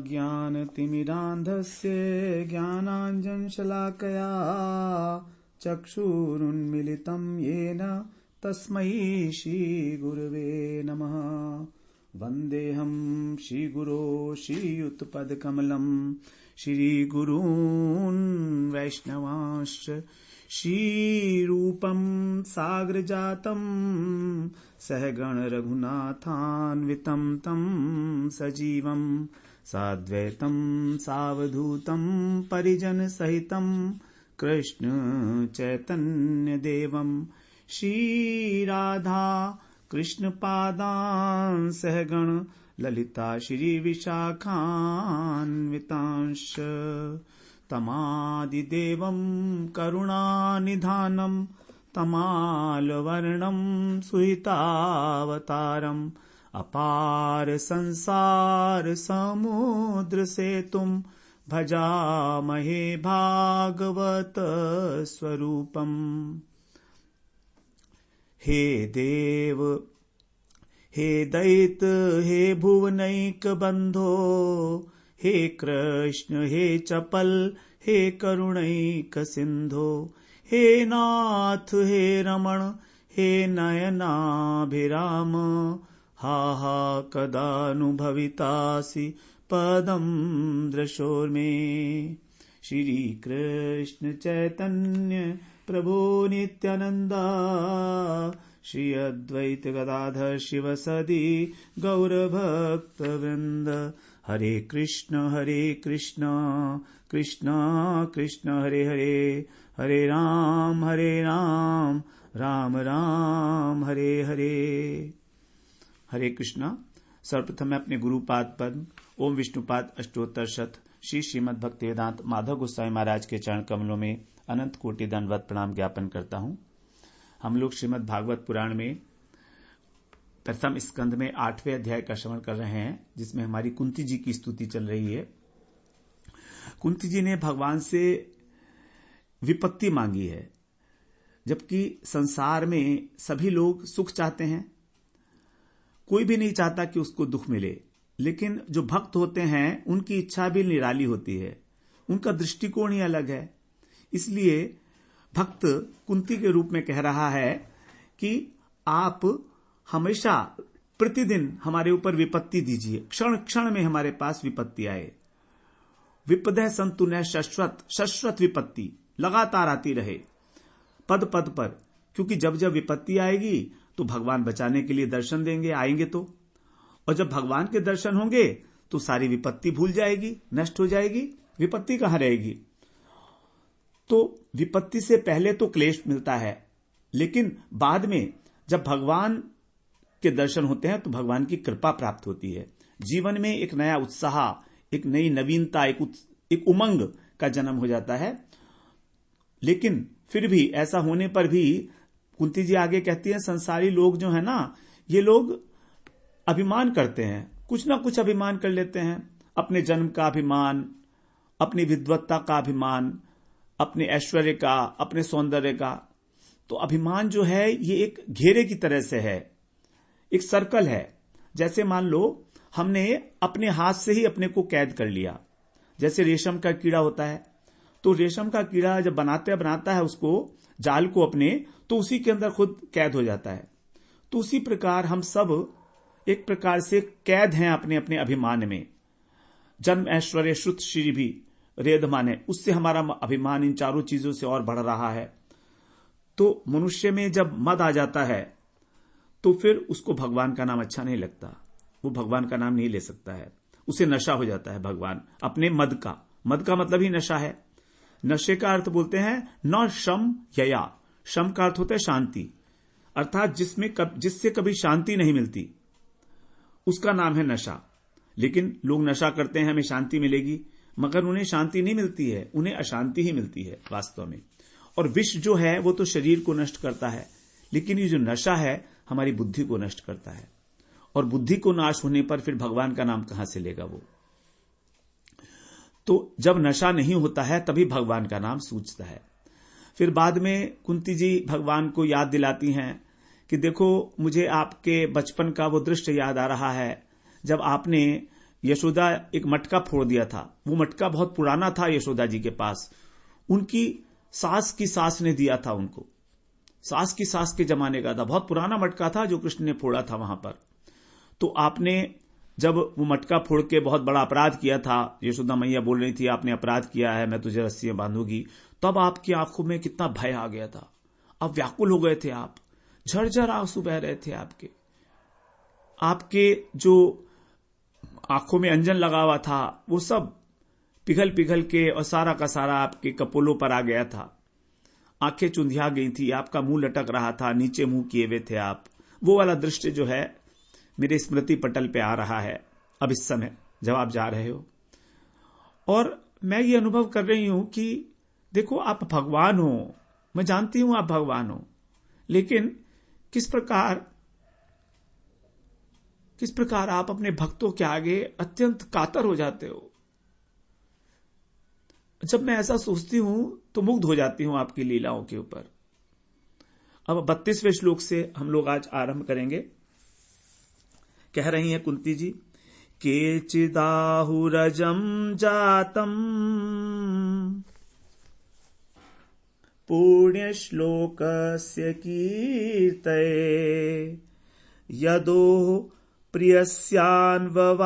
ज्ञानतिमिरान्धस्य ज्ञानाञ्जनशलाकया चक्षुरुन्मीलितं येन तस्मै श्रीगुरवे नमः। वन्देऽहं श्रीगुरो श्रीयुतपदकमलं श्रीगुरून् वैष्णवांश्च श्रीरूपं साग्रजातं सहगण रघुनाथान्वितं तं सजीवं साद्वैतं सावधूतं परिजनसहितं कृष्ण चैतन्यदेवं श्रीराधा कृष्णपादान् सहगण ललिता श्रीविशाखान्वितांश्च तमादिदेवं करुणानिधानं तमालवर्णं सुहितावतारम् अपार संसार समुद्र सेतुं भजामहे भागवत स्वरूपम्। हे देव हे दैत हे भुवनैक बंधो हे कृष्ण हे चपल हे करुणैक सिंधो हे नाथ हे रमण हे नयनाभिराम हा हा कदानुभवितासि पदं दृशोर्मे। श्री कृष्ण चैतन्य प्रभु नित्यानंदा श्री अद्वैत गदाधर शिवसदि गौरभक्तवृंद। हरे कृष्ण कृष्ण कृष्ण हरे हरे हरे राम राम राम हरे हरे। हरे कृष्णा। सर्वप्रथम मैं अपने गुरुपाद पद्म ओम विष्णुपाद अष्टोत्तर शत श्री श्रीमद् भक्तिवेदांत माधव गोस्वामी महाराज के चरण कमलों में अनंत कोटि दंडवत प्रणाम ज्ञापन करता हूं। हम लोग श्रीमद् भागवत पुराण में प्रथम स्कंद में 8वें अध्याय का श्रवण कर रहे हैं, जिसमें हमारी कुंती जी की स्तुति चल रही है। कुंती जी ने भगवान से विपत्ति मांगी है, जबकि संसार में सभी लोग सुख चाहते हैं, कोई भी नहीं चाहता कि उसको दुख मिले। लेकिन जो भक्त होते हैं उनकी इच्छा भी निराली होती है, उनका दृष्टिकोण ही अलग है। इसलिए भक्त कुंती के रूप में कह रहा है कि आप हमेशा प्रतिदिन हमारे ऊपर विपत्ति दीजिए, क्षण क्षण में हमारे पास विपत्ति आए। विपदः संतु न शाश्वत विपत्ति लगातार आती रहे पद पद पर, क्योंकि जब जब विपत्ति आएगी तो भगवान बचाने के लिए दर्शन देंगे, आएंगे तो। और जब भगवान के दर्शन होंगे तो सारी विपत्ति भूल जाएगी, नष्ट हो जाएगी, विपत्ति कहां रहेगी। तो विपत्ति से पहले तो क्लेश मिलता है, लेकिन बाद में जब भगवान के दर्शन होते हैं तो भगवान की कृपा प्राप्त होती है। जीवन में एक नया उत्साह, एक नई नवीनता, एक उमंग का जन्म हो जाता है। लेकिन फिर भी ऐसा होने पर भी कुंती जी आगे कहती हैं, संसारी लोग जो है ना, ये लोग अभिमान करते हैं, कुछ ना कुछ अभिमान कर लेते हैं। अपने जन्म का अभिमान, अपनी विद्वत्ता का अभिमान, अपने ऐश्वर्य का, अपने सौंदर्य का। तो अभिमान जो है ये एक घेरे की तरह से है, एक सर्कल है। जैसे मान लो हमने अपने हाथ से ही अपने को कैद कर लिया। जैसे रेशम का कीड़ा होता है, तो रेशम का कीड़ा जब बनाता है उसको, जाल को अपने, तो उसी के अंदर खुद कैद हो जाता है। तो उसी प्रकार हम सब एक प्रकार से कैद हैं अपने अपने अभिमान में। जन्म ऐश्वर्य श्रुत श्री भी रेद माने, उससे हमारा अभिमान इन चारों चीजों से और बढ़ रहा है। तो मनुष्य में जब मद आ जाता है तो फिर उसको भगवान का नाम अच्छा नहीं लगता, वो भगवान का नाम नहीं ले सकता है, उसे नशा हो जाता है भगवान अपने मद का। मद का मतलब ही नशा है। नशे का अर्थ बोलते हैं न शम यया। शम का अर्थ होता है शांति, अर्थात जिससे कभी शांति नहीं मिलती, उसका नाम है नशा। लेकिन लोग नशा करते हैं हमें शांति मिलेगी, मगर उन्हें शांति नहीं मिलती है, उन्हें अशांति ही मिलती है वास्तव में। और विष जो है वो तो शरीर को नष्ट करता है, लेकिन ये जो नशा है हमारी बुद्धि को नष्ट करता है। और बुद्धि को नाश होने पर फिर भगवान का नाम कहां से लेगा वो। तो जब नशा नहीं होता है तभी भगवान का नाम सूझता है। फिर बाद में कुंती जी भगवान को याद दिलाती हैं कि देखो, मुझे आपके बचपन का वो दृश्य याद आ रहा है जब आपने यशोदा एक मटका फोड़ दिया था। वो मटका बहुत पुराना था यशोदा जी के पास, उनकी सास की सास ने दिया था उनको, सास की सास के जमाने का था, बहुत पुराना मटका था जो कृष्ण ने फोड़ा था वहां पर। तो आपने जब वो मटका फोड़ के बहुत बड़ा अपराध किया था, यशोदा मैया बोल रही थी आपने अपराध किया है, मैं तुझे रस्सी में बांधूंगी, तब आपकी आंखों में कितना भय आ गया था, आप व्याकुल हो गए थे, आप झरझर आंसू बह रहे थे, आपके जो आंखों में अंजन लगा हुआ था वो सब पिघल पिघल के और सारा का सारा आपके कपोलों पर आ गया था, आंखें चुंधिया गई थी, आपका मुंह लटक रहा था, नीचे मुंह किए हुए थे आप। वो वाला दृश्य जो है मेरे स्मृति पटल पे आ रहा है अब इस समय जब आप जा रहे हो, और मैं ये अनुभव कर रही हूं कि देखो आप भगवान हो, मैं जानती हूं आप भगवान हो, लेकिन किस प्रकार आप अपने भक्तों के आगे अत्यंत कातर हो जाते हो। जब मैं ऐसा सोचती हूं तो मुग्ध हो जाती हूं आपकी लीलाओं के ऊपर। अब 32वें श्लोक से हम लोग आज आरंभ करेंगे। कह रही हैं कुंती जी, केचिदाहुरजम जातम पुण्य श्लोकस्य कीर्तये यदो प्रियस्यान्ववाये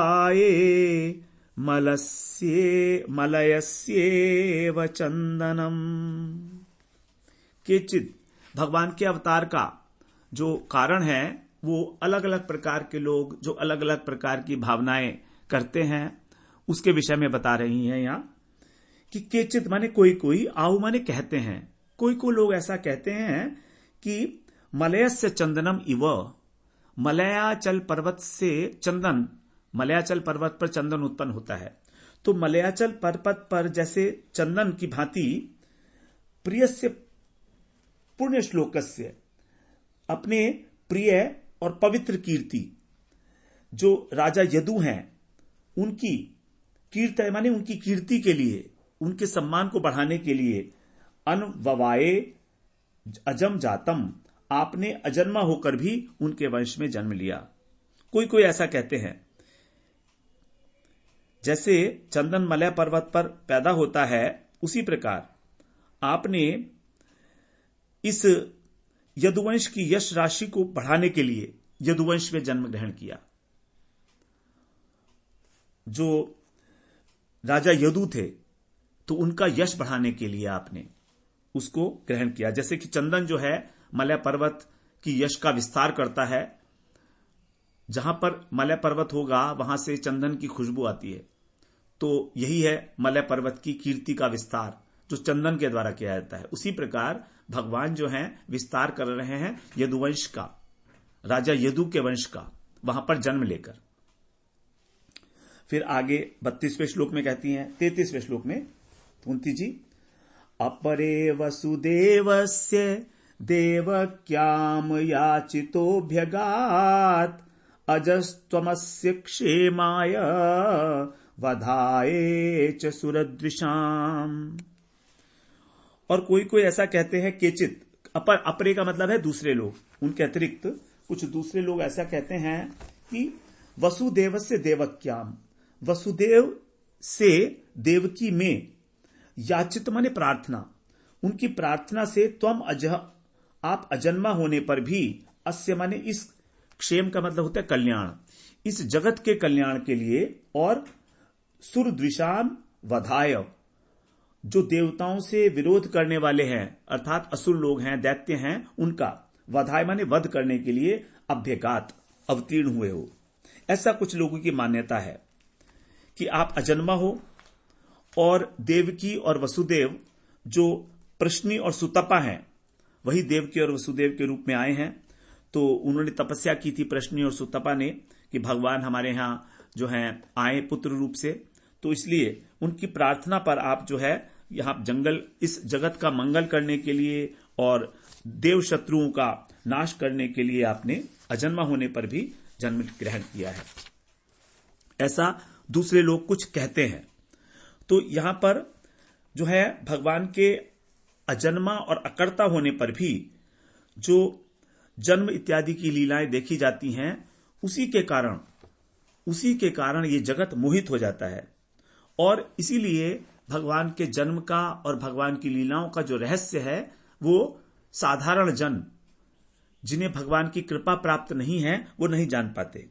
मलयस्येव चंदनम। केचित भगवान के अवतार का जो कारण है वो अलग अलग प्रकार के लोग जो अलग अलग प्रकार की भावनाएं करते हैं उसके विषय में बता रही हैं यहां कि केचित माने कोई कोई, आहु माने कहते हैं, कोई कोई लोग ऐसा कहते हैं कि मलयस्य चंदनम इव, मलयाचल पर्वत से चंदन, मलयाचल पर्वत पर चंदन उत्पन्न होता है, तो मलयाचल पर्वत पर जैसे चंदन की भांति प्रियस्य पुण्य श्लोकस्य, अपने प्रिय और पवित्र कीर्ति जो राजा यदु हैं उनकी कीर्ति माने उनकी कीर्ति के लिए, उनके सम्मान को बढ़ाने के लिए अनववाये अजम जातम, आपने अजन्मा होकर भी उनके वंश में जन्म लिया। कोई कोई ऐसा कहते हैं जैसे चंदन मलय पर्वत पर पैदा होता है उसी प्रकार आपने इस यदुवंश की यश राशि को बढ़ाने के लिए यदुवंश में जन्म ग्रहण किया। जो राजा यदु थे तो उनका यश बढ़ाने के लिए आपने उसको ग्रहण किया। जैसे कि चंदन जो है मलय पर्वत की यश का विस्तार करता है, जहां पर मलय पर्वत होगा वहां से चंदन की खुशबू आती है, तो यही है मलय पर्वत की कीर्ति का विस्तार जो चंदन के द्वारा किया जाता है। उसी प्रकार भगवान जो हैं विस्तार कर रहे हैं यदुवंश का, राजा यदु के वंश का, वहां पर जन्म लेकर। फिर आगे 32वें श्लोक में कहती हैं, 33वें श्लोक में कुंती जी, अपरे वसुदेवस्य देवक्याम याचितोऽभ्यगात् अजस्त्वमस्य क्षेमाय वधाये च सुरद्विषाम। और कोई कोई ऐसा कहते हैं केचित, अपरे का मतलब है दूसरे लोग, उनके अतिरिक्त कुछ दूसरे लोग ऐसा कहते हैं कि वसुदेव से देवक्याम, वसुदेव से देवकी में, याचित माने प्रार्थना, उनकी प्रार्थना से त्वम अजह, आप अजन्मा होने पर भी, अस्य माने इस, क्षेम का मतलब होता है कल्याण, इस जगत के कल्याण के लिए, और सुरद्विषाम वधाय, जो देवताओं से विरोध करने वाले हैं अर्थात असुर लोग हैं, दैत्य हैं, उनका वधाय माने वध करने के लिए अभ्यगात, अवतीर्ण हुए हो। ऐसा कुछ लोगों की मान्यता है कि आप अजन्मा हो और देवकी और वसुदेव जो प्रश्नी और सुतपा हैं वही देवकी और वसुदेव के रूप में आए हैं। तो उन्होंने तपस्या की थी प्रश्नी और सुतपा ने कि भगवान हमारे यहां जो हैं आए पुत्र रूप से, तो इसलिए उनकी प्रार्थना पर आप जो है यहां जंगल, इस जगत का मंगल करने के लिए और देव शत्रुओं का नाश करने के लिए आपने अजन्मा होने पर भी जन्म ग्रहण किया है, ऐसा दूसरे लोग कुछ कहते हैं। तो यहां पर जो है भगवान के अजन्मा और अकर्ता होने पर भी जो जन्म इत्यादि की लीलाएं देखी जाती हैं, उसी के कारण उसी के कारण ये जगत मोहित हो जाता है। और इसीलिए भगवान के जन्म का और भगवान की लीलाओं का जो रहस्य है वो साधारण जन, जिन्हें भगवान की कृपा प्राप्त नहीं है, वो नहीं जान पाते।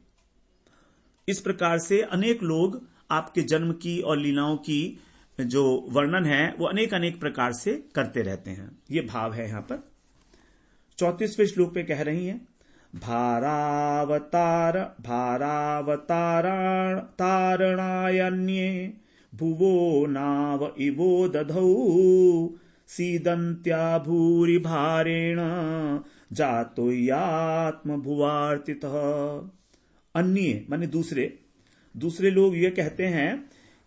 इस प्रकार से अनेक लोग आपके जन्म की और लीलाओं की जो वर्णन है वो अनेक अनेक प्रकार से करते रहते हैं। ये भाव है यहां पर 34वें श्लोक पे कह रही हैं, तारणायन्ये भुवो नाव इवो दधौ सीदन्त्या भूरि भारेण जातो यात्म भुवार्तितः। अन्य माने दूसरे लोग ये कहते हैं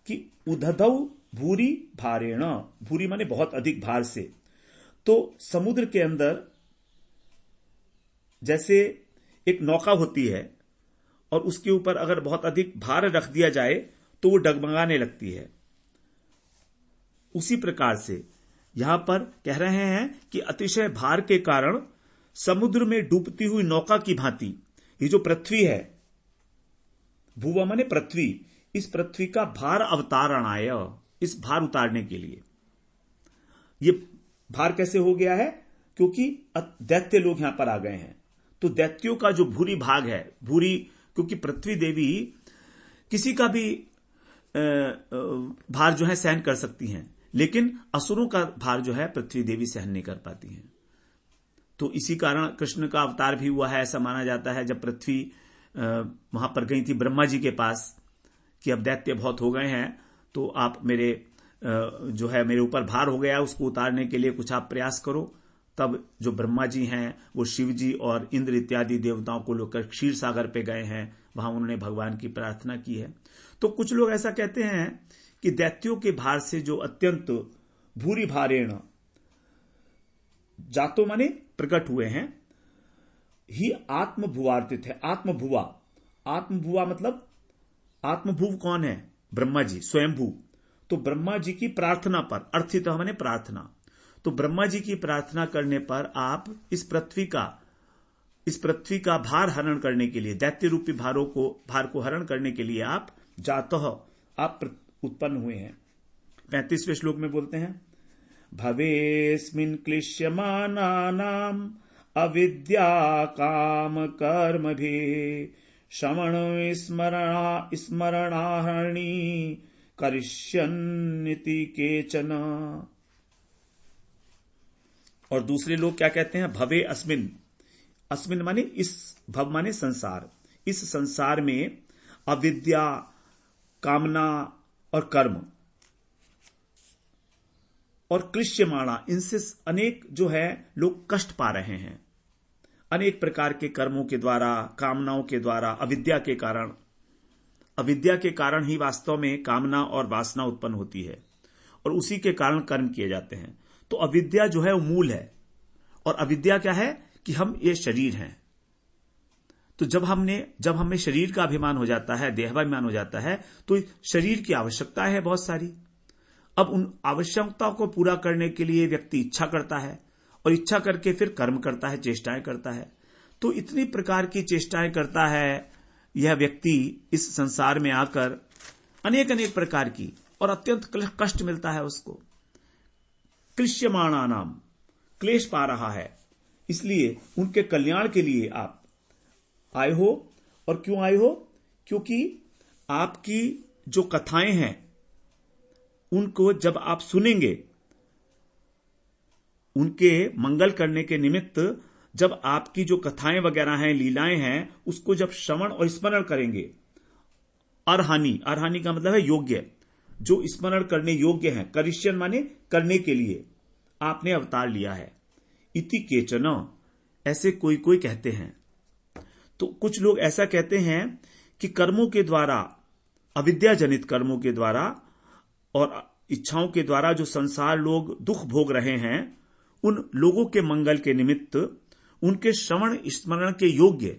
कि उदधौ भूरि भारेण, भूरि माने बहुत अधिक भार से। तो समुद्र के अंदर जैसे एक नौका होती है और उसके ऊपर अगर बहुत अधिक भार रख दिया जाए तो वो डगमगाने लगती है, उसी प्रकार से यहां पर कह रहे हैं कि अतिशय भार के कारण समुद्र में डूबती हुई नौका की भांति ये जो पृथ्वी है, भुवा माने पृथ्वी, इस पृथ्वी का भार अवतारणाय, इस भार उतारने के लिए। ये भार कैसे हो गया है? क्योंकि दैत्य लोग यहां पर आ गए हैं। तो दैत्यों का जो भूरी भाग है, भूरी, क्योंकि पृथ्वी देवी किसी का भी भार जो है सहन कर सकती हैं, लेकिन असुरों का भार जो है पृथ्वी देवी सहन नहीं कर पाती हैं। तो इसी कारण कृष्ण का अवतार भी हुआ है, ऐसा माना जाता है। जब पृथ्वी वहां पर गई थी ब्रह्मा जी के पास कि अब दैत्य बहुत हो गए हैं, तो आप मेरे जो है मेरे ऊपर भार हो गया, उसको उतारने के लिए कुछ आप प्रयास करो। तब जो ब्रह्मा जी हैं वो शिव जी और इंद्र इत्यादि देवताओं को लेकर क्षीर सागर पे गए हैं, वहां उन्होंने भगवान की प्रार्थना की है। तो कुछ लोग ऐसा कहते हैं कि दैत्यों के भार से जो अत्यंत भूरी भारेण, जातो माने प्रकट हुए हैं, ही आत्मभुवार्तित है। आत्मभुवा मतलब आत्मभुव कौन है? ब्रह्मा जी स्वयंभू। तो ब्रह्मा जी की प्रार्थना पर, अर्थितः माने प्रार्थना, तो ब्रह्मा जी की प्रार्थना करने पर आप इस पृथ्वी का भार हरण करने के लिए, दैत्य रूपी भार को हरण करने के लिए आप जातः, आप उत्पन्न हुए हैं। 35वें श्लोक में बोलते हैं, भवेस्मिन् क्लिश्यमानानाम् अविद्या काम कर्म भी श्रवण स्मरणाहरणि करिष्यन्निति केचन। और दूसरे लोग क्या कहते हैं? भवे अस्मिन माने इस, भव माने संसार, इस संसार में अविद्या, कामना और कर्म और क्लिश्यमाणा, इनसे अनेक जो है लोग कष्ट पा रहे हैं, अनेक प्रकार के कर्मों के द्वारा, कामनाओं के द्वारा, अविद्या के कारण ही वास्तव में कामना और वासना उत्पन्न होती है और उसी के कारण कर्म किए जाते हैं। तो अविद्या जो है वो मूल है। और अविद्या क्या है? कि हम ये शरीर हैं। तो जब हमें शरीर का अभिमान हो जाता है, देहाभिमान हो जाता है, तो शरीर की आवश्यकता है बहुत सारी। अब उन आवश्यकताओं को पूरा करने के लिए व्यक्ति इच्छा करता है और इच्छा करके फिर कर्म करता है, चेष्टाएं करता है। तो इतनी प्रकार की चेष्टाएं करता है यह व्यक्ति इस संसार में आकर, अनेक प्रकार की, और अत्यंत कष्ट मिलता है उसको। क्लिश्यमाणा नाम, क्लेश पा रहा है, इसलिए उनके कल्याण के लिए आप आए हो। और क्यों आए हो? क्योंकि आपकी जो कथाएं हैं उनको जब आप सुनेंगे, उनके मंगल करने के निमित्त जब आपकी जो कथाएं वगैरह हैं, लीलाएं हैं, उसको जब श्रवण और स्मरण करेंगे, अर्हानि का मतलब है योग्य, जो स्मरण करने योग्य हैं, करिष्यन माने करने के लिए आपने अवतार लिया है। इति केचन, ऐसे कोई कहते हैं। तो कुछ लोग ऐसा कहते हैं कि कर्मों के द्वारा, अविद्या जनित कर्मों के द्वारा और इच्छाओं के द्वारा जो संसार लोग दुख भोग रहे हैं, उन लोगों के मंगल के निमित्त उनके श्रवण स्मरण के योग्य,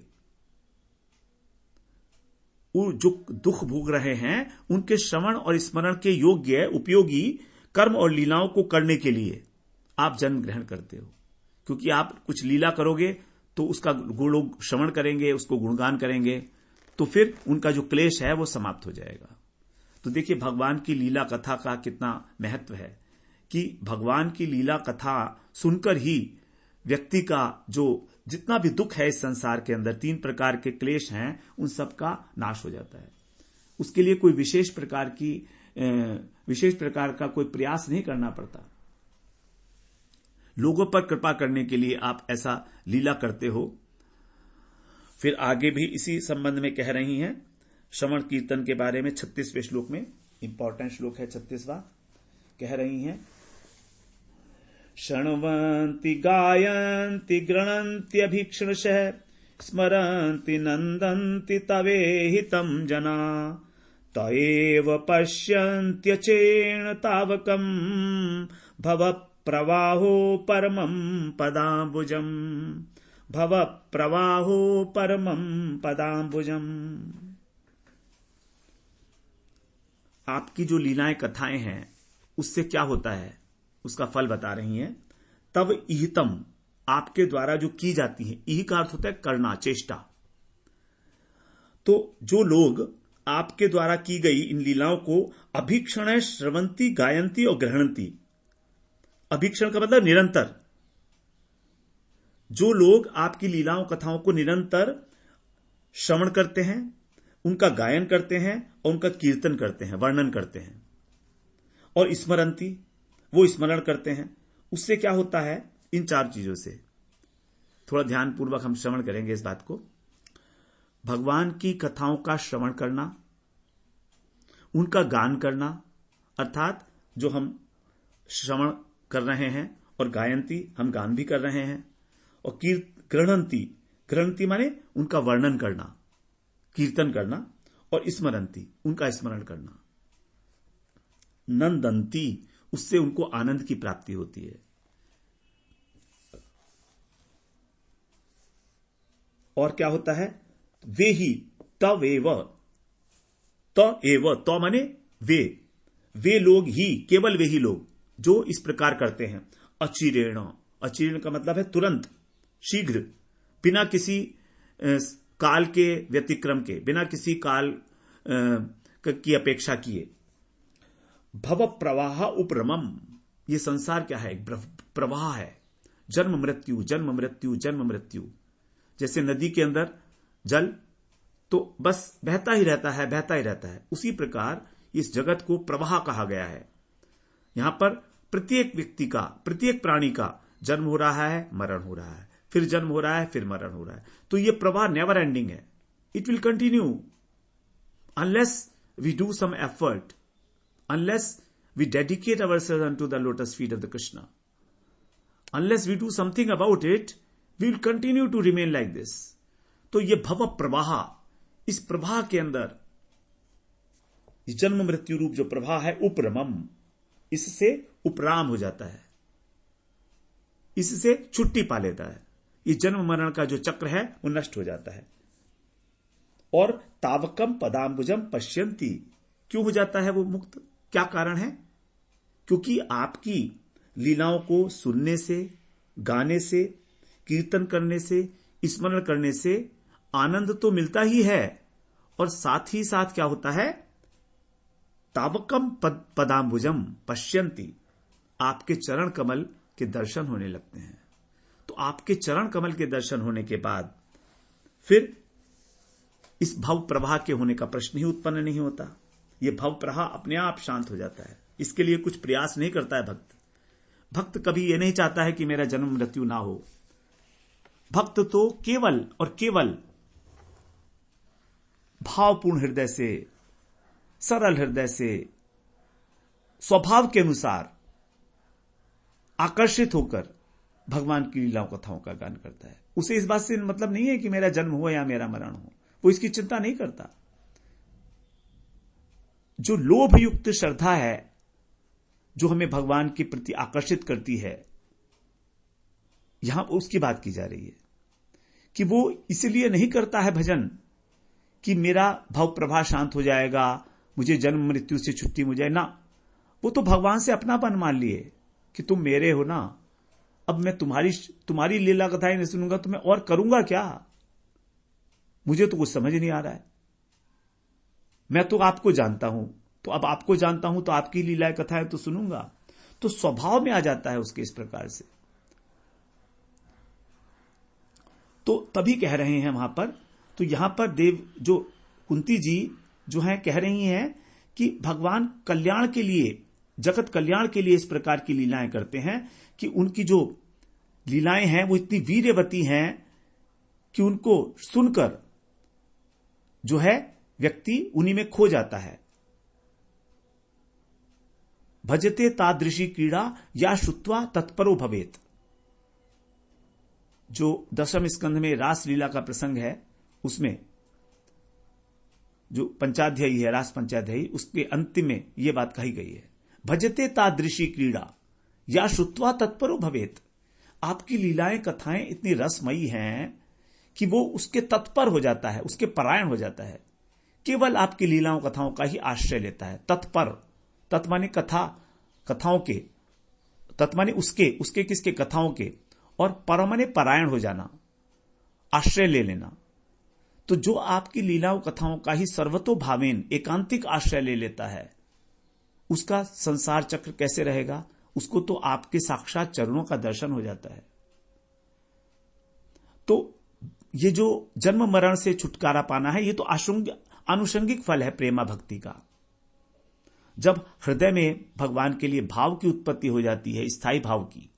जो दुख भोग रहे हैं उनके श्रवण और स्मरण के योग्य उपयोगी कर्म और लीलाओं को करने के लिए आप जन्म ग्रहण करते हो। क्योंकि आप कुछ लीला करोगे तो उसका लोग श्रवण करेंगे, उसको गुणगान करेंगे, तो फिर उनका जो क्लेश है वो समाप्त हो जाएगा। तो देखिए भगवान की लीला कथा का कितना महत्व है कि भगवान की लीला कथा सुनकर ही व्यक्ति का जो जितना भी दुख है इस संसार के अंदर, 3 प्रकार के क्लेश हैं, उन सब का नाश हो जाता है। उसके लिए कोई विशेष प्रकार का कोई प्रयास नहीं करना पड़ता। लोगों पर कृपा करने के लिए आप ऐसा लीला करते हो। फिर आगे भी इसी संबंध में कह रही हैं श्रवण कीर्तन के बारे में 36वें श्लोक में, इंपॉर्टेंट श्लोक है 36वां, कह रही हैं शृण्वन्ति गायन्ति गृह्णन्त्यभीक्षणशः स्मरन्ति नन्दन्ति तवेहितं जना तएव पश्यन्त्यचेण तावकम् भव प्रवाहो परमं पदाम्बुजम् भव प्रवाहो परमं पदाम्बुजम्। आपकी जो लीलाएं कथाएं हैं उससे क्या होता है उसका फल बता रही हैं। तब इहितम, आपके द्वारा जो की जाती है, इही का अर्थ होता है करना, चेष्टा। तो जो लोग आपके द्वारा की गई इन लीलाओं को अभीक्षण श्रवंती गायंती और ग्रहणंती, अभीक्षण का मतलब निरंतर, जो लोग आपकी लीलाओं कथाओं को निरंतर श्रवण करते हैं, उनका गायन करते हैं और उनका कीर्तन करते हैं, वर्णन करते हैं, और स्मरंती, वो स्मरण करते हैं, उससे क्या होता है, इन 4 चीजों से थोड़ा ध्यानपूर्वक हम श्रवण करेंगे इस बात को। भगवान की कथाओं का श्रवण करना, उनका गान करना, अर्थात जो हम श्रवण कर रहे हैं, और गायंती, हम गान भी कर रहे हैं, और गृह्णंती, गृह्णंती माने उनका वर्णन करना, कीर्तन करना, और स्मरंती, उनका स्मरण करना, नंदंती, उससे उनको आनंद की प्राप्ति होती है। और क्या होता है, वे ही तवेव, तो माने वे लोग ही, केवल वे ही लोग जो इस प्रकार करते हैं। अचिरेण, अचिरेण का मतलब है तुरंत, शीघ्र, बिना किसी काल के व्यतिक्रम के, बिना किसी काल की अपेक्षा किए। भव प्रवाह उपरमम, ये संसार क्या है, एक प्रवाह है, जन्म मृत्यु जन्म मृत्यु जन्म मृत्यु। जैसे नदी के अंदर जल तो बस बहता ही रहता है, बहता ही रहता है, उसी प्रकार इस जगत को प्रवाह कहा गया है। यहां पर प्रत्येक व्यक्ति का, प्रत्येक प्राणी का जन्म हो रहा है, मरण हो रहा है, फिर जन्म हो रहा है, फिर मरण हो रहा है। तो ये प्रवाह नेवर एंडिंग है, it will continue unless we do some effort, unless we dedicate ourselves unto the lotus feet of the Krishna, unless we do something about it, we will continue to remain like this. तो ये भव प्रवाह, इस प्रवाह के अंदर जन्म मृत्यु रूप जो प्रवाह है, उपरमम, इससे उपराम हो जाता है, इससे छुट्टी पा लेता है। ये जन्म मरण का जो चक्र है वो नष्ट हो जाता है। और तावकम पदाम्बुजम पश्यन्ति, क्यों हो जाता है वो मुक्त, क्या कारण है? क्योंकि आपकी लीलाओं को सुनने से, गाने से, कीर्तन करने से, स्मरण करने से आनंद तो मिलता ही है, और साथ ही साथ क्या होता है, तावकम पदाम्बुजम पश्यन्ति, आपके चरण कमल के दर्शन होने लगते हैं। तो आपके चरण कमल के दर्शन होने के बाद फिर इस भव प्रवाह के होने का प्रश्न ही उत्पन्न नहीं होता। ये भव प्रवाह अपने आप शांत हो जाता है, इसके लिए कुछ प्रयास नहीं करता है भक्त। भक्त कभी ये नहीं चाहता है कि मेरा जन्म मृत्यु ना हो। भक्त तो केवल और केवल भावपूर्ण हृदय से, सरल हृदय से, स्वभाव के अनुसार आकर्षित होकर भगवान की लीलाओं कथाओं का गान करता है। उसे इस बात से मतलब नहीं है कि मेरा जन्म हो या मेरा मरण हो, वो इसकी चिंता नहीं करता। जो लोभ युक्त श्रद्धा है जो हमें भगवान के प्रति आकर्षित करती है, यहां उसकी बात की जा रही है कि वो इसलिए नहीं करता है भजन कि मेरा भव प्रवाह शांत हो जाएगा, मुझे जन्म मृत्यु से छुट्टी हो जाए ना। वो तो भगवान से अपनापन मान लिए कि तुम मेरे हो ना, अब मैं तुम्हारी लीला कथाएं नहीं सुनूंगा तो मैं और करूंगा क्या, मुझे तो कुछ समझ नहीं आ रहा है। मैं तो आपको जानता हूं, तो अब आपको जानता हूं तो आपकी लीलाएं कथाएं तो सुनूंगा। तो स्वभाव में आ जाता है उसके इस प्रकार से। तो तभी कह रहे हैं वहां पर, तो यहां पर देव जो कुंती जी जो है कह रही हैं कि भगवान कल्याण के लिए, जगत कल्याण के लिए इस प्रकार की लीलाएं करते हैं कि उनकी जो लीलाएं हैं वो इतनी वीर्यवती हैं कि उनको सुनकर जो है व्यक्ति उन्हीं में खो जाता है। भजते तादृशी क्रीड़ा या श्रुत्वा तत्परो भवेत। जो दशम स्कंध में रास लीला का प्रसंग है, उसमें जो पंचाध्यायी है, रास पंचाध्यायी, उसके अंतिम में यह बात कही गई है, भजते तादृशी क्रीड़ा या श्रुत्वा तत्परो भवेत। आपकी लीलाएं कथाएं इतनी रसमयी हैं कि वो उसके तत्पर हो जाता है, उसके परायण हो जाता है, केवल आपकी लीलाओं कथाओं का ही आश्रय लेता है। तत्पर, तत्माने कथा, कथाओं के, तत्माने उसके किसके, कथाओं के, और परमाने परायण हो जाना, आश्रय ले लेना। तो जो आपकी लीलाओं कथाओं का ही सर्वतोभावेन एकांतिक आश्रय ले लेता है, उसका संसार चक्र कैसे रहेगा? उसको तो आपके साक्षात चरणों का दर्शन हो जाता है। तो ये जो जन्म मरण से छुटकारा पाना है, ये तो आनुषंगिक फल है प्रेमा भक्ति का। जब हृदय में भगवान के लिए भाव की उत्पत्ति हो जाती है, स्थायी भाव की,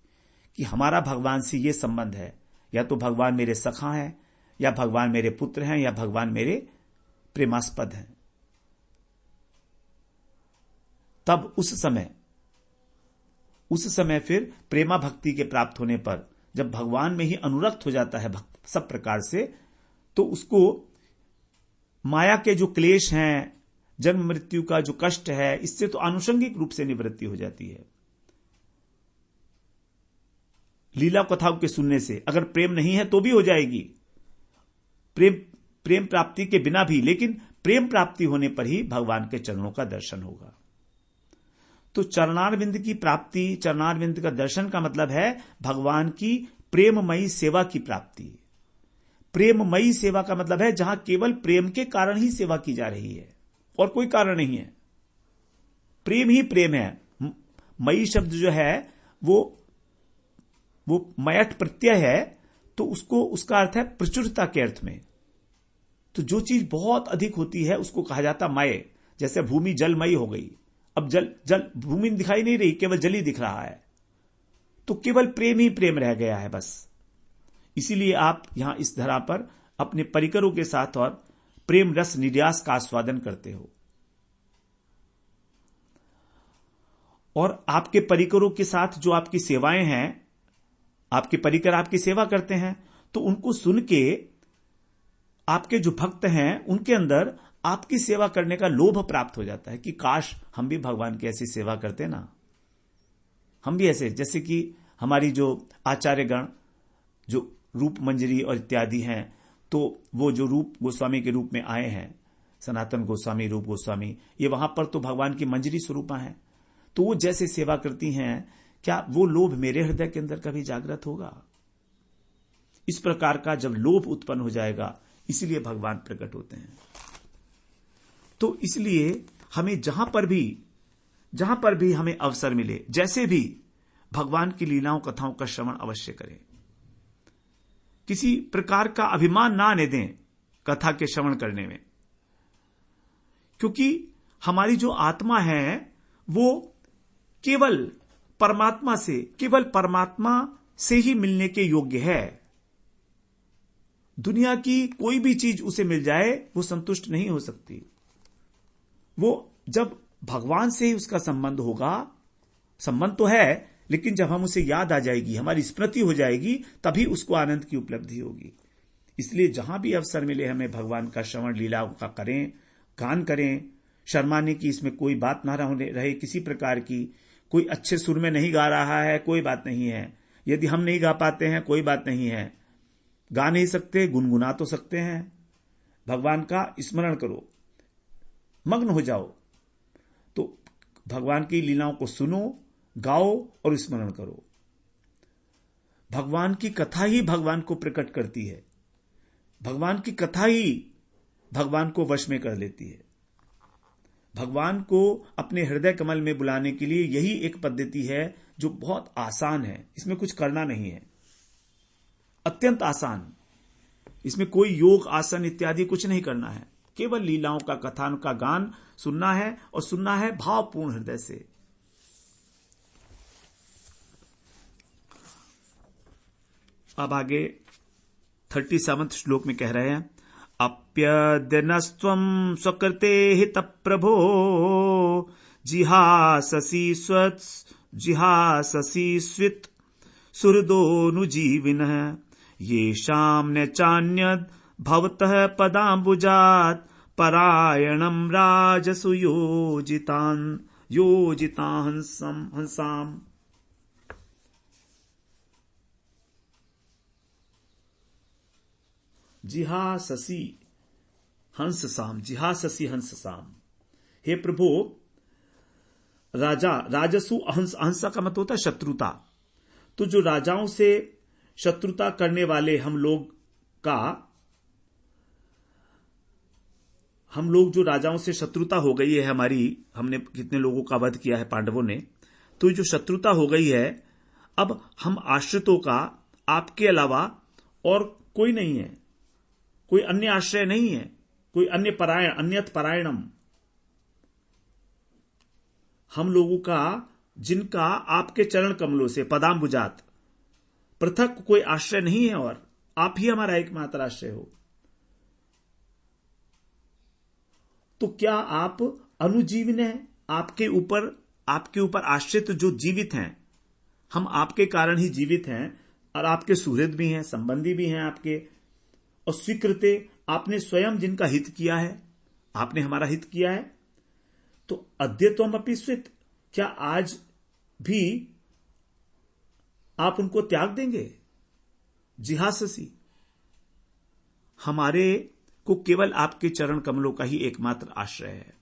कि हमारा भगवान से ये संबंध है, या तो भगवान मेरे सखा हैं, या भगवान मेरे पुत्र हैं, या भगवान मेरे प्रेमास्पद हैं, तब उस समय फिर प्रेमा भक्ति के प्राप्त होने पर जब भगवान में ही अनुरक्त हो जाता है भक्त सब प्रकार से, तो उसको माया के जो क्लेश हैं, जन्म मृत्यु का जो कष्ट है, इससे तो आनुषंगिक रूप से निवृत्ति हो जाती है। लीला कथाओं के सुनने से अगर प्रेम नहीं है तो भी हो जाएगी, प्रेम प्राप्ति के बिना भी, लेकिन प्रेम प्राप्ति होने पर ही भगवान के चरणों का दर्शन होगा। तो चरणारविंद की प्राप्ति, चरणारविंद का दर्शन का मतलब है भगवान की प्रेममयी सेवा की प्राप्ति। प्रेममयी सेवा का मतलब है जहां केवल प्रेम के कारण ही सेवा की जा रही है और कोई कारण नहीं है, प्रेम ही प्रेम है। मयी शब्द जो है वो मयट प्रत्यय है, तो उसका अर्थ है प्रचुरता के अर्थ में। तो जो चीज बहुत अधिक होती है उसको कहा जाता मय। जैसे भूमि जलमयी हो गई, अब जल भूमि दिखाई नहीं रही, केवल जल ही दिख रहा है, तो केवल प्रेम ही प्रेम रह गया है बस। इसीलिए आप यहां इस धरा पर अपने परिकरों के साथ और प्रेम रस निर्यास का आस्वादन करते हो, और आपके परिकरों के साथ जो आपकी सेवाएं हैं, आपके परिकर आपकी सेवा करते हैं, तो उनको सुन के आपके जो भक्त हैं उनके अंदर आपकी सेवा करने का लोभ प्राप्त हो जाता है कि काश हम भी भगवान की ऐसी सेवा करते ना, हम भी ऐसे, जैसे कि हमारी जो आचार्यगण जो रूप मंजरी और इत्यादि हैं, तो वो जो रूप गोस्वामी के रूप में आए हैं, सनातन गोस्वामी, रूप गोस्वामी, ये वहां पर तो भगवान की मंजरी स्वरूपा हैं, तो वो जैसे सेवा करती हैं, क्या वो लोभ मेरे हृदय के अंदर कभी जागृत होगा? इस प्रकार का जब लोभ उत्पन्न हो जाएगा, इसलिए भगवान प्रकट होते हैं। तो इसलिए हमें जहां पर भी हमें अवसर मिले, जैसे भी भगवान की लीलाओं कथाओं का श्रवण अवश्य करें। किसी प्रकार का अभिमान ना आने दें कथा के श्रवण करने में, क्योंकि हमारी जो आत्मा है वो केवल परमात्मा से ही मिलने के योग्य है। दुनिया की कोई भी चीज उसे मिल जाए वो संतुष्ट नहीं हो सकती। वो जब भगवान से ही उसका संबंध होगा, संबंध तो है, लेकिन जब हम उसे याद आ जाएगी, हमारी स्मृति हो जाएगी, तभी उसको आनंद की उपलब्धि होगी। इसलिए जहां भी अवसर मिले हमें भगवान का श्रवण लीला का करें, गान करें। शर्माने की इसमें कोई बात ना रहे, किसी प्रकार की। कोई अच्छे सुर में नहीं गा रहा है, कोई बात नहीं है। यदि हम नहीं गा पाते हैं, कोई बात नहीं है। गा नहीं सकते, गुनगुना तो सकते हैं। भगवान का स्मरण करो, मग्न हो जाओ। तो भगवान की लीलाओं को सुनो, गाओ और स्मरण करो। भगवान की कथा ही भगवान को प्रकट करती है। भगवान की कथा ही भगवान को वश में कर लेती है। भगवान को अपने हृदय कमल में बुलाने के लिए यही एक पद्धति है जो बहुत आसान है। इसमें कुछ करना नहीं है, अत्यंत आसान। इसमें कोई योग आसन इत्यादि कुछ नहीं करना है, केवल लीलाओं का कथान का गान सुनना है, और सुनना है भावपूर्ण हृदय से। अब आगे 37वें श्लोक में कह रहे हैं, अप्यद्यनस्त्वं स्वकृते हित प्रभो जिहाससी स्वित् सुहृदोऽनुजीविनः येषां न चान्यद् भवतः पदाम्बुजात् परायणं राजसु योजिता हंसाम्। जिहाससी हंससाम, जिहाससी हंससाम। हे प्रभु, राजसु अहंसा का मतलब होता है शत्रुता। तो जो राजाओं से शत्रुता करने वाले हम लोग जो राजाओं से शत्रुता हो गई है हमारी, हमने कितने लोगों का वध किया है पांडवों ने, तो जो शत्रुता हो गई है, अब हम आश्रितों का आपके अलावा और कोई नहीं है, कोई अन्य आश्रय नहीं है, कोई अन्यत परायणम, हम लोगों का जिनका आपके चरण कमलों से पदाम्बुजात पृथक कोई आश्रय नहीं है, और आप ही हमारा एकमात्र आश्रय हो। तो क्या आप अनुजीवन हैं? आपके ऊपर आश्रित जो जीवित हैं, हम आपके कारण ही जीवित हैं, और आपके सुहृद भी हैं, संबंधी भी हैं आपके, और स्वीकृते, आपने स्वयं जिनका हित किया है, आपने हमारा हित किया है। तो अद्यत्वम अपि स्वित्, क्या आज भी आप उनको त्याग देंगे? जिहाससी, हमारे को केवल आपके चरण कमलों का ही एकमात्र आश्रय है,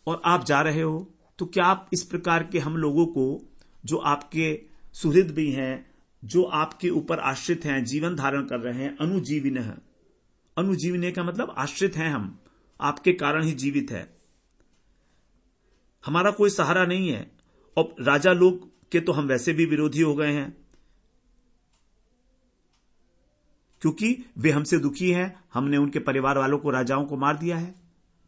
और आप जा रहे हो, तो क्या आप इस प्रकार के हम लोगों को, जो आपके सुहृद भी हैं, जो आपके ऊपर आश्रित हैं, जीवन धारण कर रहे हैं, अनुजीविने का मतलब आश्रित हैं, हम आपके कारण ही जीवित है, हमारा कोई सहारा नहीं है, और राजा लोग के तो हम वैसे भी विरोधी हो गए हैं, क्योंकि वे हमसे दुखी हैं। हमने उनके परिवार वालों को, राजाओं को मार दिया है,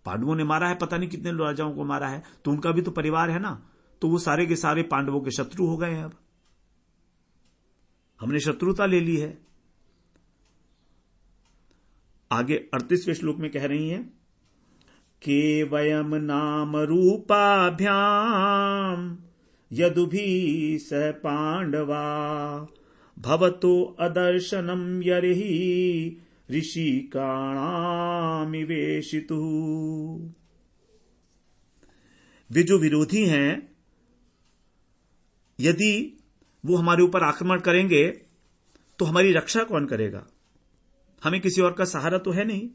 पांडवों ने मारा है, पता नहीं कितने राजाओं को मारा है, तो उनका भी तो परिवार है ना, तो वो सारे के सारे पांडवों के शत्रु हो गए हैं। अब हमने शत्रुता ले ली है। आगे 38वें श्लोक में कह रही हैं, के वयम नाम रूपाभ्याम यदुभी सह पांडवा भवतो अदर्शनम यर्हि ऋषिकाणामिवेशितु। वे जो विरोधी हैं, यदि वो हमारे ऊपर आक्रमण करेंगे तो हमारी रक्षा कौन करेगा? हमें किसी और का सहारा तो है नहीं।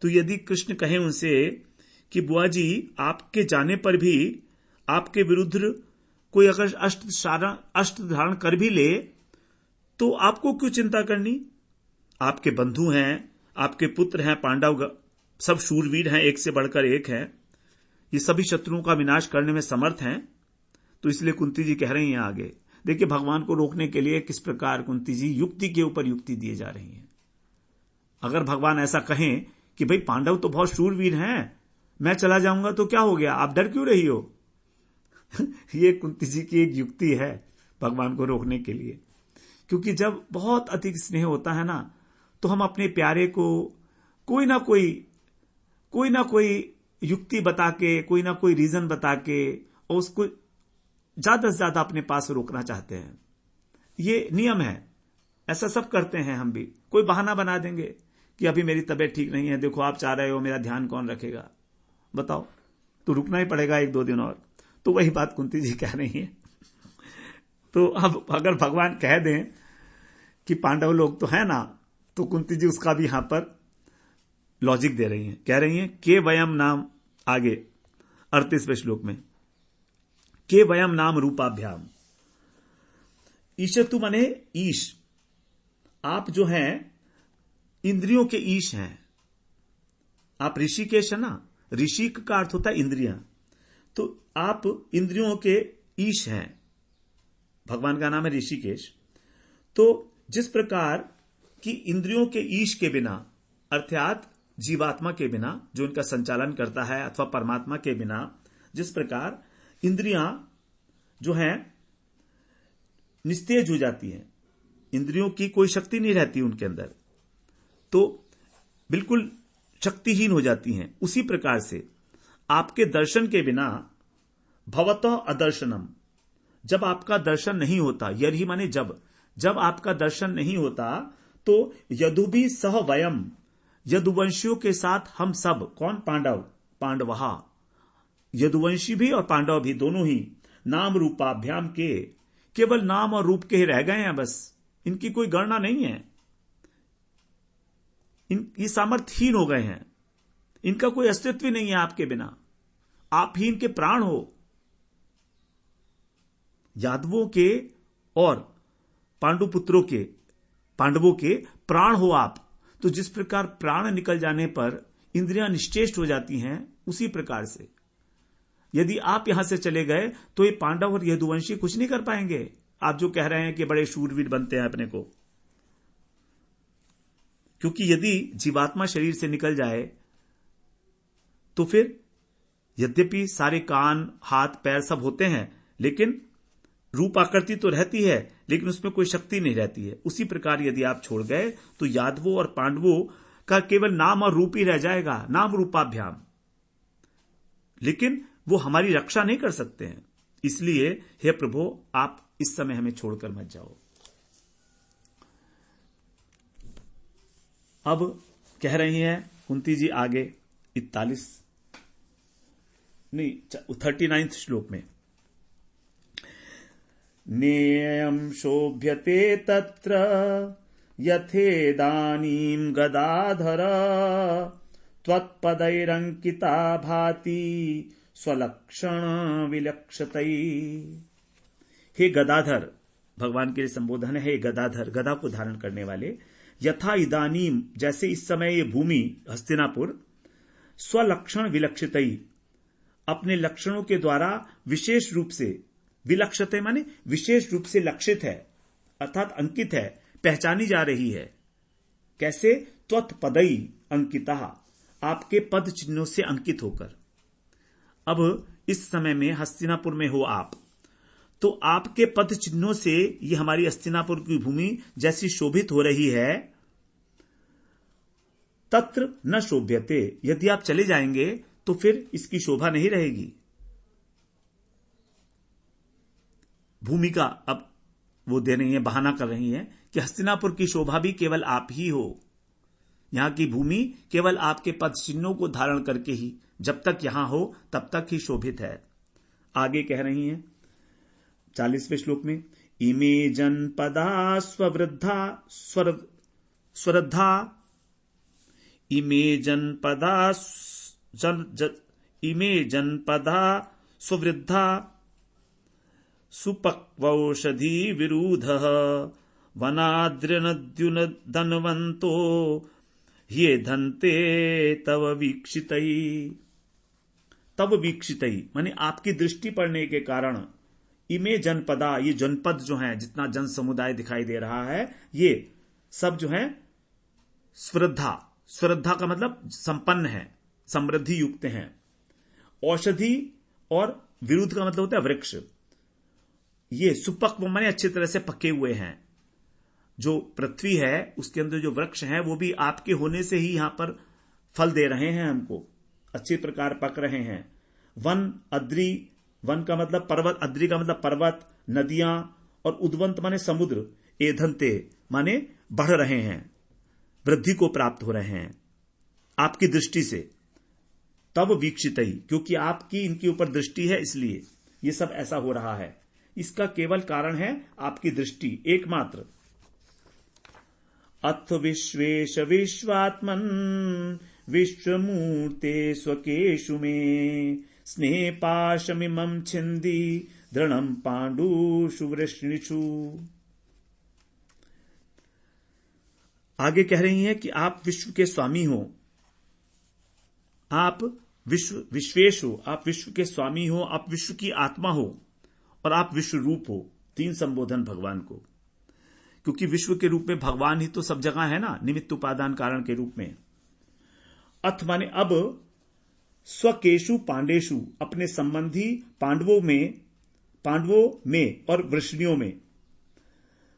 तो यदि कृष्ण कहें उनसे कि बुआ जी, आपके जाने पर भी आपके विरुद्ध कोई अगर अस्त्र धारण कर भी ले, तो आपको क्यों चिंता करनी? आपके बंधु हैं, आपके पुत्र हैं, पांडव सब शूरवीर हैं, एक से बढ़कर एक हैं, ये सभी शत्रुओं का विनाश करने में समर्थ हैं। तो इसलिए कुंती जी कह रही हैं आगे, देखिए भगवान को रोकने के लिए किस प्रकार कुंती जी युक्ति के ऊपर युक्ति दिए जा रही हैं। अगर भगवान ऐसा कहें कि भाई पांडव तो बहुत शूरवीर हैं, मैं चला जाऊंगा तो क्या हो गया, आप डर क्यों रही हो? ये कुंती जी की एक युक्ति है भगवान को रोकने के लिए, क्योंकि जब बहुत अधिक स्नेह होता है ना, तो हम अपने प्यारे को कोई ना कोई युक्ति बता के, कोई ना कोई रीजन बता के, और उसको ज्यादा से ज्यादा अपने पास रोकना चाहते हैं। ये नियम है, ऐसा सब करते हैं हम भी। कोई बहाना बना देंगे कि अभी मेरी तबीयत ठीक नहीं है, देखो आप चाह रहे हो, मेरा ध्यान कौन रखेगा, बताओ, तो रुकना ही पड़ेगा 1-2 दिन और। तो वही बात कुंती जी कह रही है। तो अब अगर भगवान कह दें कि पांडव लोग तो है ना, तो कुंती जी उसका भी यहां पर लॉजिक दे रही हैं, कह रही हैं के वयम नाम, आगे 38वें श्लोक में, के वयम नाम रूपाभ्याम। ईशतु माने ईश, आप जो हैं इंद्रियों के ईश हैं, आप ऋषिकेश है ना, ऋषि का अर्थ होता है इंद्रियां, तो आप इंद्रियों के ईश हैं, भगवान का नाम है ऋषिकेश। तो जिस प्रकार की इंद्रियों के ईश के बिना, अर्थात जीवात्मा के बिना जो इनका संचालन करता है, अथवा परमात्मा के बिना जिस प्रकार इंद्रियां जो हैं निस्तेज हो जाती हैं, इंद्रियों की कोई शक्ति नहीं रहती उनके अंदर, तो बिल्कुल शक्तिहीन हो जाती हैं, उसी प्रकार से आपके दर्शन के बिना भवतः अदर्शनम, जब आपका दर्शन नहीं होता, यदि माने जब आपका दर्शन नहीं होता, तो यदुभी सह वयम, यदुवंशियों के साथ हम सब, कौन? पांडवहा, यदुवंशी भी और पांडव भी, दोनों ही नाम रूपाभ्याम के, केवल नाम और रूप के ही रह गए हैं, बस इनकी कोई गणना नहीं है, ये सामर्थ्यहीन हो गए हैं, इनका कोई अस्तित्व नहीं है आपके बिना, आप ही इनके प्राण हो। यादवों के और पांडवों के प्राण हो आप। तो जिस प्रकार प्राण निकल जाने पर इंद्रियां निश्चेष्ट हो जाती हैं, उसी प्रकार से यदि आप यहां से चले गए तो ये पांडव और यदुवंशी कुछ नहीं कर पाएंगे। आप जो कह रहे हैं कि बड़े शूरवीर बनते हैं अपने को, क्योंकि यदि जीवात्मा शरीर से निकल जाए तो फिर यद्यपि सारे कान, हाथ, पैर सब होते हैं, लेकिन रूप आकृति तो रहती है, लेकिन उसमें कोई शक्ति नहीं रहती है। उसी प्रकार यदि आप छोड़ गए तो यादवों और पांडवों का केवल नाम और रूप ही रह जाएगा, नाम रूपाभ्याम, लेकिन वो हमारी रक्षा नहीं कर सकते हैं। इसलिए हे प्रभु, आप इस समय हमें छोड़कर मत जाओ। अब कह रही हैं कुंती जी आगे 39 श्लोक में, नेयं शोभ्यते तत्र यथेदानीं गदाधर त्वत्पदैरंकिता भाति स्वलक्षण विलक्षतै। हे गदाधर, भगवान के लिए संबोधन है, हे गदाधर, गदा को धारण करने वाले, यथा इदानीम, जैसे इस समय ये भूमि हस्तिनापुर, स्वलक्षण विलक्षितई, अपने लक्षणों के द्वारा विशेष रूप से, विलक्षते माने विशेष रूप से लक्षित है, अर्थात अंकित है, पहचानी जा रही है। कैसे? त्वत्पदई अंकिता, आपके पद चिन्हों से अंकित होकर। अब इस समय में हस्तिनापुर में हो आप, तो आपके पद चिन्हों से ये हमारी हस्तिनापुर की भूमि जैसी शोभित हो रही है, तत्र न शोभ्यते, यदि आप चले जाएंगे तो फिर इसकी शोभा नहीं रहेगी। भूमि का अब वो दे रही है, बहाना कर रही है कि हस्तिनापुर की शोभा भी केवल आप ही हो, यहां की भूमि केवल आपके पद चिन्हों को धारण करके ही, जब तक यहां हो तब तक ही शोभित है। आगे कह रही हैं 40वें श्लोक में, इमे जनपदा स्ववृद्धा स्वरद्धा, इमे जनपदा स्ववृद्धा सुपक्वौषधी विरूधः वनाद्रिनद्युनदन्वन्तो ये धन्ते तव वीक्षितई माने आपकी दृष्टि पड़ने के कारण, इमे जनपदा, ये जनपद जो है, जितना जन समुदाय दिखाई दे रहा है, ये सब जो है स्वरद्धा का मतलब संपन्न है, समृद्धि युक्त हैं। औषधि और विरुद्ध का मतलब होता है वृक्ष। ये सुपक्व माने अच्छी तरह से पके हुए हैं। जो पृथ्वी है उसके अंदर जो वृक्ष हैं वो भी आपके होने से ही यहां पर फल दे रहे हैं, हमको अच्छी प्रकार पक रहे हैं। वन अद्री, वन का मतलब पर्वत, अद्री का मतलब पर्वत, नदियां, और उद्वंत माने समुद्र, एधनते माने बढ़ रहे हैं, वृद्धि को प्राप्त हो रहे हैं आपकी दृष्टि से। तब वीक्षितई, क्योंकि आपकी इनके ऊपर दृष्टि है, इसलिए ये सब ऐसा हो रहा है। इसका केवल कारण है आपकी दृष्टि एकमात्र। अथ विश्वेश विश्वात्मन विश्वमूर्ते स्वकेशु में स्नेह पाशमिमं छिंदी दृढ़ं पांडुषु वृष्णिषु। आगे कह रही हैं कि आप विश्व के स्वामी हो, आप विश्वेश हो, आप विश्व के स्वामी हो, आप विश्व की आत्मा हो और आप विश्व रूप हो। 3 संबोधन भगवान को, क्योंकि विश्व के रूप में भगवान ही तो सब जगह है ना, निमित्त उपादान कारण के रूप में। अथ माने अब, स्वकेशु पांडेशु, अपने संबंधी पांडवों में और वृष्णियों में,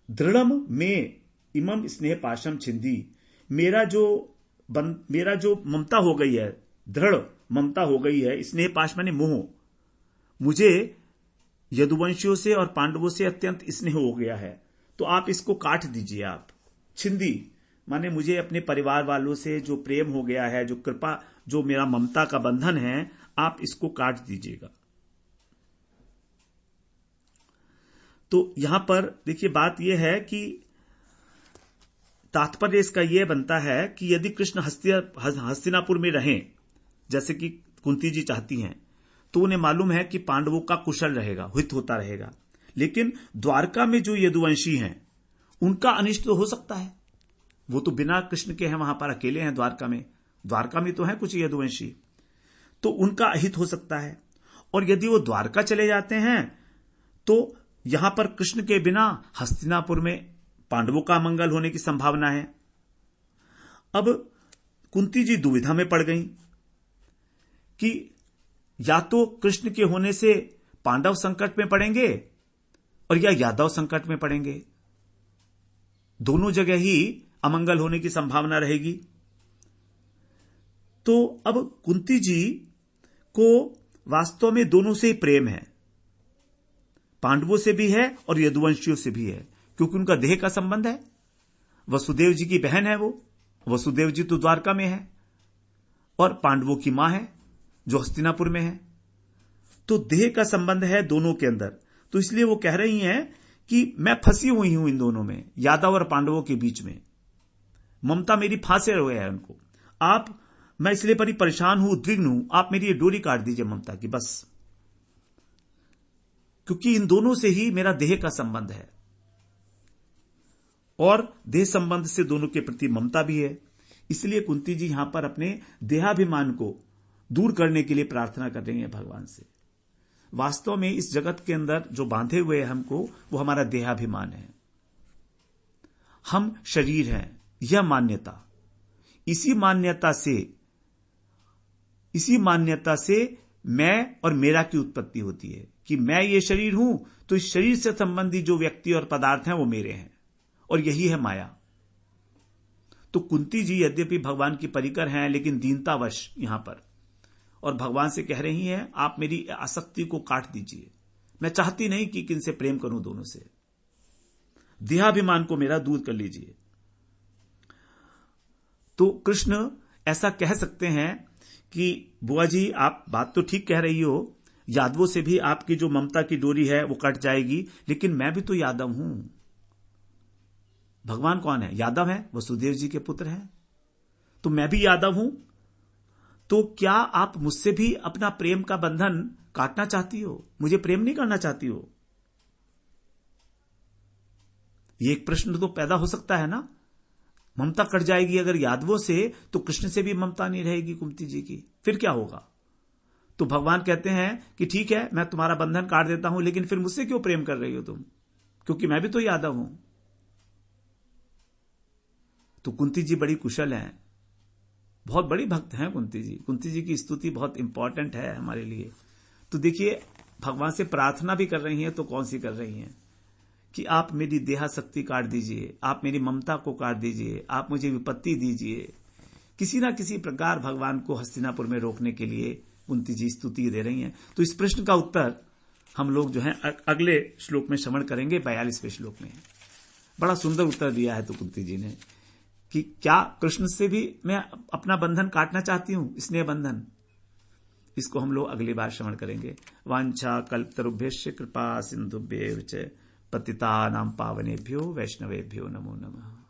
दृढ़म में इमम स्नेह पाशम छिंदी, मेरा जो ममता हो गई है, दृढ़ ममता हो गई है, स्नेह पाश माने मोह, मुझे यदुवंशियों से और पांडवों से अत्यंत स्नेह हो गया है, तो आप इसको काट दीजिए। आप छिंदी माने मुझे अपने परिवार वालों से जो प्रेम हो गया है, जो कृपा, जो मेरा ममता का बंधन है, आप इसको काट दीजिएगा। तो यहां पर देखिए बात यह है कि तात्पर्य इसका यह बनता है कि यदि कृष्ण हस्तिनापुर में रहें, जैसे कि कुंती जी चाहती हैं, तो उन्हें मालूम है कि पांडवों का कुशल रहेगा, हित होता रहेगा। लेकिन द्वारका में जो यदुवंशी हैं, उनका अनिष्ट तो हो सकता है। वो तो बिना कृष्ण के हैं, वहां पर अकेले हैं द्वारका में तो हैं कुछ यदुवंशी, तो उनका अहित हो सकता है। और यदि वो द्वारका चले जाते हैं तो यहां पर कृष्ण के बिना हस्तिनापुर में पांडवों का मंगल होने की संभावना है। अब कुंती जी दुविधा में पड़ गई कि या तो कृष्ण के होने से पांडव संकट में पड़ेंगे और या यादव संकट में पड़ेंगे, दोनों जगह ही अमंगल होने की संभावना रहेगी। तो अब कुंती जी को वास्तव में दोनों से ही प्रेम है, पांडवों से भी है और यदुवंशियों से भी है, क्योंकि उनका देह का संबंध है। वसुदेव जी की बहन है वो, वसुदेव जी तो द्वारका में है और पांडवों की मां है जो हस्तिनापुर में है, तो देह का संबंध है दोनों के अंदर। तो इसलिए वो कह रही हैं कि मैं फंसी हुई हूं इन दोनों में, यादव और पांडवों के बीच में, ममता मेरी फांसे हुए है उनको। मैं इसलिए बड़ी परेशान हूं, उद्विग्न हूं, आप मेरी ये डोरी काट दीजिए ममता की बस, क्योंकि इन दोनों से ही मेरा देह का संबंध है और देह संबंध से दोनों के प्रति ममता भी है। इसलिए कुंती जी यहां पर अपने देहाभिमान को दूर करने के लिए प्रार्थना कर रही हैं भगवान से। वास्तव में इस जगत के अंदर जो बांधे हुए है हमको, वो हमारा देहाभिमान है, हम शरीर हैं, यह मान्यता। इसी मान्यता से मैं और मेरा की उत्पत्ति होती है कि मैं ये शरीर हूं, तो इस शरीर से संबंधी जो व्यक्ति और पदार्थ हैं वो मेरे हैं, और यही है माया। तो कुंती जी यद्यपि भगवान की परिकर हैं, लेकिन दीनतावश यहां पर, और भगवान से कह रही हैं आप मेरी आसक्ति को काट दीजिए, मैं चाहती नहीं कि किनसे प्रेम करूं, दोनों से देहाभिमान को मेरा दूर कर लीजिए। तो कृष्ण ऐसा कह सकते हैं कि बुआ जी आप बात तो ठीक कह रही हो, यादवों से भी आपकी जो ममता की डोरी है वो कट जाएगी, लेकिन मैं भी तो यादव हूं। भगवान कौन है? यादव है, वसुदेव जी के पुत्र हैं, तो मैं भी यादव हूं। तो क्या आप मुझसे भी अपना प्रेम का बंधन काटना चाहती हो? मुझे प्रेम नहीं करना चाहती हो? ये एक प्रश्न तो पैदा हो सकता है ना। ममता कट जाएगी अगर यादवों से, तो कृष्ण से भी ममता नहीं रहेगी कुंती जी की, फिर क्या होगा? तो भगवान कहते हैं कि ठीक है, मैं तुम्हारा बंधन काट देता हूं, लेकिन फिर मुझसे क्यों प्रेम कर रही हो तुम? क्योंकि मैं भी तो यादव हूं। तो कुंती जी बड़ी कुशल हैं, बहुत बड़ी भक्त हैं कुंती जी। कुंती जी की स्तुति बहुत इंपॉर्टेंट है हमारे लिए। तो देखिए, भगवान से प्रार्थना भी कर रही हैं, तो कौन सी कर रही हैं कि आप मेरी देहासक्ति काट दीजिए, आप मेरी ममता को काट दीजिए, आप मुझे विपत्ति दीजिए। किसी ना किसी प्रकार भगवान को हस्तिनापुर में रोकने के लिए कुंती जी स्तुति दे रही हैं। तो इस प्रश्न का उत्तर हम लोग जो है अगले श्लोक में श्रवण करेंगे, 42वें श्लोक में। बड़ा सुंदर उत्तर दिया है तो कुंती जी ने कि क्या कृष्ण से भी मैं अपना बंधन काटना चाहती हूं, स्नेह बंधन। इसको हम लोग अगली बार श्रवण करेंगे। वांछा कल्पतरुभ्यश्च कृपा सिंधुभ्येव च पतितानां पावनेभ्यो वैष्णवेभ्यो नमो नमः।